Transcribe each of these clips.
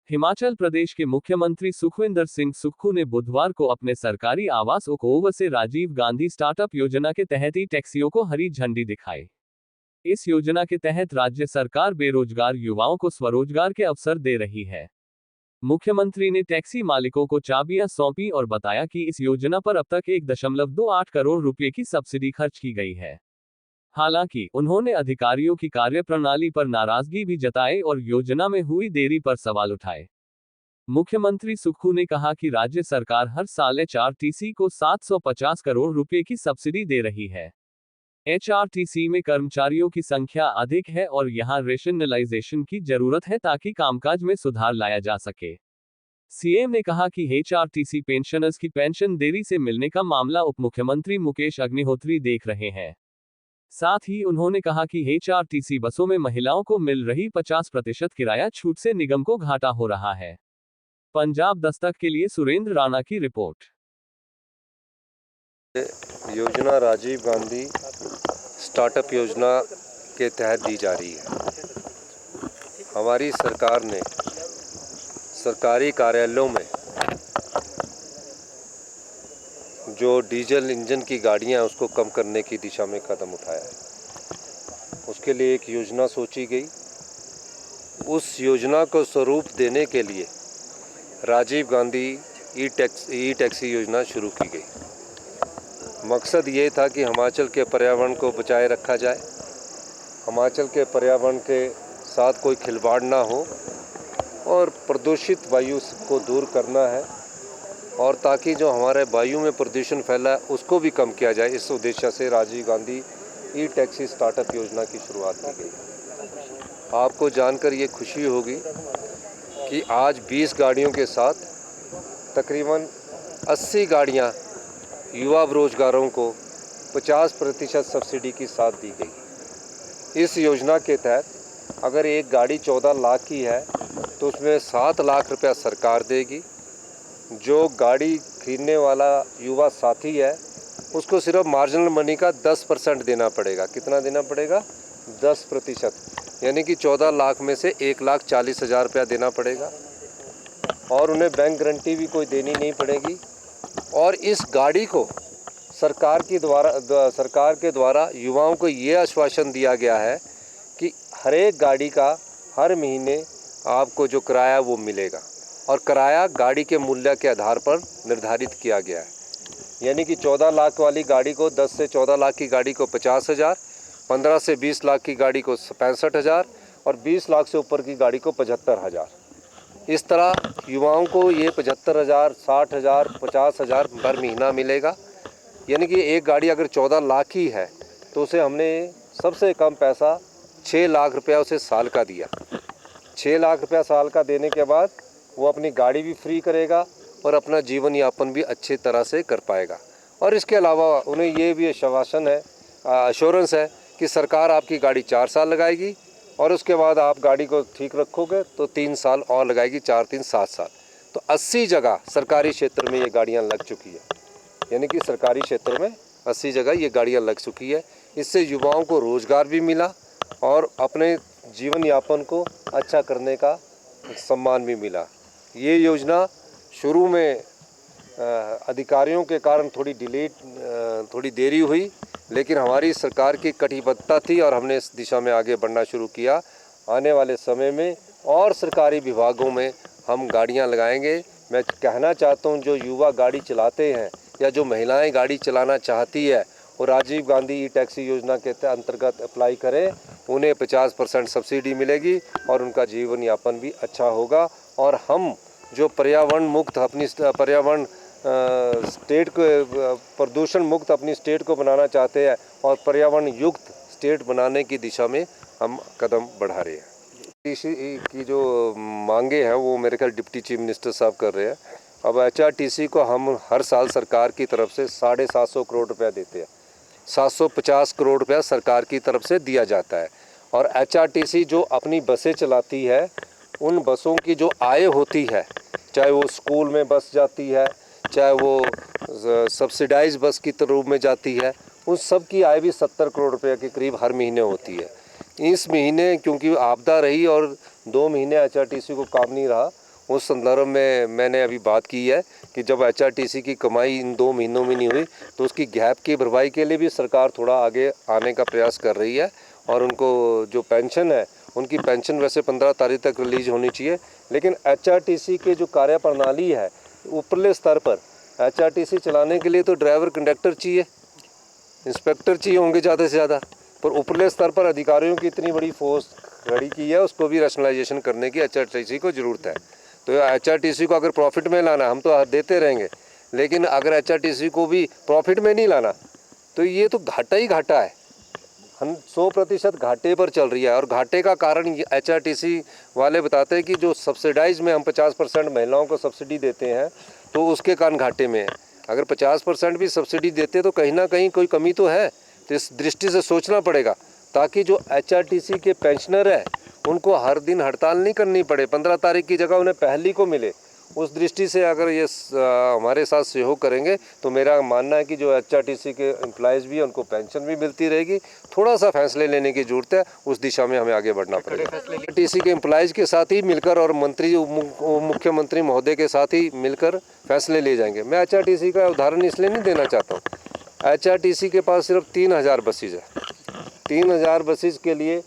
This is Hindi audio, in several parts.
हिमाचल प्रदेश के मुख्यमंत्री सुखविंदर सिंह सुक्खू ने बुधवार को अपने सरकारी आवास ओक ओवर से राजीव गांधी स्टार्टअप योजना के तहत ई टैक्सियों को हरी झंडी दिखाई। इस योजना के तहत राज्य सरकार बेरोजगार युवाओं को स्वरोजगार के अवसर दे रही है। मुख्यमंत्री ने टैक्सी मालिकों को चाबियां सौंपी और बताया कि इस योजना पर अब तक 1.28 करोड़ रुपए की सब्सिडी खर्च की गई है। हालांकि उन्होंने अधिकारियों की कार्यप्रणाली पर नाराजगी भी जताई और योजना में हुई देरी पर सवाल उठाए। मुख्यमंत्री सुक्खू ने कहा कि राज्य सरकार हर साल एचआरटीसी को 750 करोड़ रुपए की सब्सिडी दे रही है। एचआरटीसी में कर्मचारियों की संख्या अधिक है और यहां रेशनलाइजेशन की जरूरत है ताकि कामकाज में सुधार लाया जा सके। सीएम ने कहा कि एचआरटीसी पेंशनर्स की पेंशन देरी से मिलने का मामला उप मुख्यमंत्री मुकेश अग्निहोत्री देख रहे हैं। साथ ही उन्होंने कहा कि एचआरटीसी बसों में महिलाओं को मिल रही 50% किराया छूट से निगम को घाटा हो रहा है। पंजाब दस्तक के लिए सुरेंद्र राणा की रिपोर्ट। योजना राजीव गांधी स्टार्टअप योजना के तहत दी जा रही है। हमारी सरकार ने सरकारी कार्यालयों में जो डीजल इंजन की गाड़ियां उसको कम करने की दिशा में कदम उठाया है। उसके लिए एक योजना सोची गई। उस योजना को स्वरूप देने के लिए राजीव गांधी ई टैक्सी योजना शुरू की गई। मकसद ये था कि हिमाचल के पर्यावरण को बचाए रखा जाए, हिमाचल के पर्यावरण के साथ कोई खिलवाड़ ना हो और प्रदूषित वायु को दूर करना है और ताकि जो हमारे वायु में प्रदूषण फैला है उसको भी कम किया जाए। इस उद्देश्य से राजीव गांधी ई टैक्सी स्टार्टअप योजना की शुरुआत की गई। आपको जानकर ये खुशी होगी कि आज 20 गाड़ियों के साथ तकरीबन 80 गाड़ियाँ युवा बेरोजगारों को 50% सब्सिडी के साथ दी गई। इस योजना के तहत अगर एक गाड़ी 14 लाख की है तो उसमें 7 लाख रुपया सरकार देगी। जो गाड़ी खरीदने वाला युवा साथी है उसको सिर्फ मार्जिनल मनी का 10% देना पड़ेगा। कितना देना पड़ेगा? 10%, यानी कि 14 लाख में से 1,40,000 रुपया देना पड़ेगा और उन्हें बैंक गारंटी भी कोई देनी नहीं पड़ेगी। और इस गाड़ी को सरकार के द्वारा युवाओं को ये आश्वासन दिया गया है कि हर एक गाड़ी का हर महीने आपको जो किराया वो मिलेगा और किराया गाड़ी के मूल्य के आधार पर निर्धारित किया गया है। यानी कि 14 लाख वाली गाड़ी को 10 से 14 लाख की गाड़ी को 50,000, 15 से 20 लाख की गाड़ी को 65,000 और 20 लाख से ऊपर की गाड़ी को 75,000। इस तरह युवाओं को ये 75,000, 60,000, 50,000 पर महीना मिलेगा। यानी कि एक गाड़ी अगर 14 लाख की है तो उसे हमने सबसे कम पैसा 6 लाख रुपया उसे साल का दिया। 6 लाख रुपया साल का देने के बाद वो अपनी गाड़ी भी फ्री करेगा और अपना जीवन यापन भी अच्छे तरह से कर पाएगा। और इसके अलावा उन्हें ये भी अश्योरेंस है कि सरकार आपकी गाड़ी 4 साल लगाएगी और उसके बाद आप गाड़ी को ठीक रखोगे तो 3 साल और लगाएगी, 4 3 7 साल। तो 80 जगह सरकारी क्षेत्र में ये गाड़ियाँ लग चुकी है। यानी कि सरकारी क्षेत्र में 80 जगह ये गाड़ियाँ लग चुकी है। इससे युवाओं को रोज़गार भी मिला और अपने जीवन यापन को अच्छा करने का सम्मान भी मिला। ये योजना शुरू में अधिकारियों के कारण थोड़ी देरी हुई, लेकिन हमारी सरकार की कटिबद्धता थी और हमने इस दिशा में आगे बढ़ना शुरू किया। आने वाले समय में और सरकारी विभागों में हम गाड़ियां लगाएंगे। मैं कहना चाहता हूं जो युवा गाड़ी चलाते हैं या जो महिलाएं गाड़ी चलाना चाहती है वो राजीव गांधी ई टैक्सी योजना के अंतर्गत अप्लाई करें। उन्हें 50% सब्सिडी मिलेगी और उनका जीवन यापन भी अच्छा होगा। और हम जो पर्यावरण मुक्त अपनी स्टेट को प्रदूषण मुक्त अपनी स्टेट को बनाना चाहते हैं और पर्यावरण युक्त स्टेट बनाने की दिशा में हम कदम बढ़ा रहे हैं। की जो मांगे हैं वो मेरे ख्याल डिप्टी चीफ मिनिस्टर साहब कर रहे हैं। अब एचआरटीसी को हम हर साल सरकार की तरफ से 750 करोड़ रुपया देते हैं। 750 करोड़ रुपया सरकार की तरफ से दिया जाता है और एचआरटीसी जो अपनी बसें चलाती है उन बसों की जो आय होती है, चाहे वो स्कूल में बस जाती है, चाहे वो सब्सिडाइज बस की रूप में जाती है, उन सब की आय भी 70 करोड़ रुपए के करीब हर महीने होती है। इस महीने क्योंकि आपदा रही और 2 महीने एचआरटीसी को काम नहीं रहा, उस संदर्भ में मैंने अभी बात की है कि जब HRTC की कमाई इन 2 महीनों में नहीं हुई तो उसकी गैप की भरपाई के लिए भी सरकार थोड़ा आगे आने का प्रयास कर रही है। और उनको जो पेंशन है, उनकी पेंशन वैसे 15 तारीख तक रिलीज होनी चाहिए, लेकिन HRTC के जो कार्यप्रणाली है ऊपरले स्तर पर, HRTC चलाने के लिए तो ड्राइवर कंडक्टर चाहिए, इंस्पेक्टर चाहिए होंगे ज़्यादा से ज़्यादा, पर ऊपरले स्तर पर अधिकारियों की इतनी बड़ी फोर्स खड़ी की है, उसको भी रैशनलाइजेशन करने की HRTC को ज़रूरत है। तो HRTC को अगर प्रॉफिट में लाना, हम तो देते रहेंगे, लेकिन अगर HRTC को भी प्रॉफिट में नहीं लाना तो ये तो घाटा ही घाटा है। हम 100% घाटे पर चल रही है। और घाटे का कारण HRTC वाले बताते हैं कि जो सब्सिडाइज में हम 50% महिलाओं को सब्सिडी देते हैं तो उसके कारण घाटे में है। अगर 50% भी सब्सिडी देते तो कहीं ना कहीं कोई कमी तो है, तो इस दृष्टि से सोचना पड़ेगा ताकि जो HRTC के पेंशनर है उनको हर दिन हड़ताल नहीं करनी पड़े, 15 तारीख की जगह उन्हें पहली को मिले। उस दृष्टि से अगर ये हमारे साथ सहयोग करेंगे तो मेरा मानना है कि जो HRTC के एम्प्लॉयज़ भी हैं उनको पेंशन भी मिलती रहेगी। थोड़ा सा फैसले लेने की ज़रूरत है, उस दिशा में हमें आगे बढ़ना पड़ेगा। HRTC के एम्प्लॉयज़ के साथ ही मिलकर और मंत्री मुख्यमंत्री महोदय के साथ ही मिलकर फैसले ले जाएंगे। मैं HRTC का उदाहरण इसलिए नहीं देना चाहता हूँ, HRTC के पास सिर्फ 3000 बसेज है। 3000 बसेज के लिए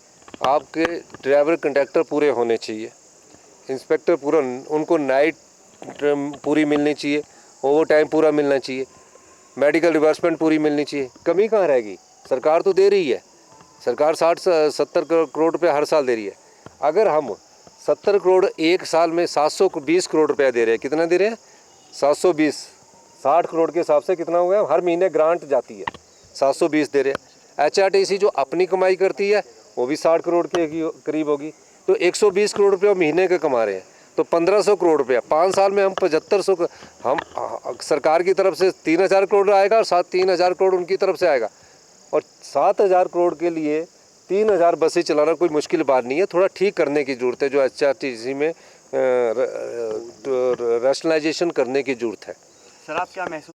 आपके ड्राइवर कंडक्टर पूरे होने चाहिए, इंस्पेक्टर पूरा, उनको नाइट पूरी मिलनी चाहिए, ओवर टाइम पूरा मिलना चाहिए, मेडिकल रिवर्समेंट पूरी मिलनी चाहिए। कमी कहाँ रहेगी? सरकार तो दे रही है, सरकार 60-70 करोड़ रुपये हर साल दे रही है। अगर हम 70 करोड़ एक साल में 720 करोड़ रुपया दे रहे हैं, कितना दे रहे हैं? 720, 60 करोड़ के हिसाब से कितना हो गया? हर महीने ग्रांट जाती है, 720 दे रहे हैं। HRTC जो अपनी कमाई करती है वो भी 60 करोड़ के करीब होगी, तो 120 करोड़ रुपये महीने के कमा रहे हैं, तो 1500 करोड़ रुपया 5 साल में हम 7500, हम सरकार की तरफ से 3000 करोड़ आएगा और 3000 करोड़ उनकी तरफ से आएगा। और 7000 करोड़ के लिए 3000 बसें चलाना कोई मुश्किल बात नहीं है। थोड़ा ठीक करने की ज़रूरत है, जो HRTC में रैशनलाइजेशन करने की ज़रूरत है। सर, आप क्या महसूस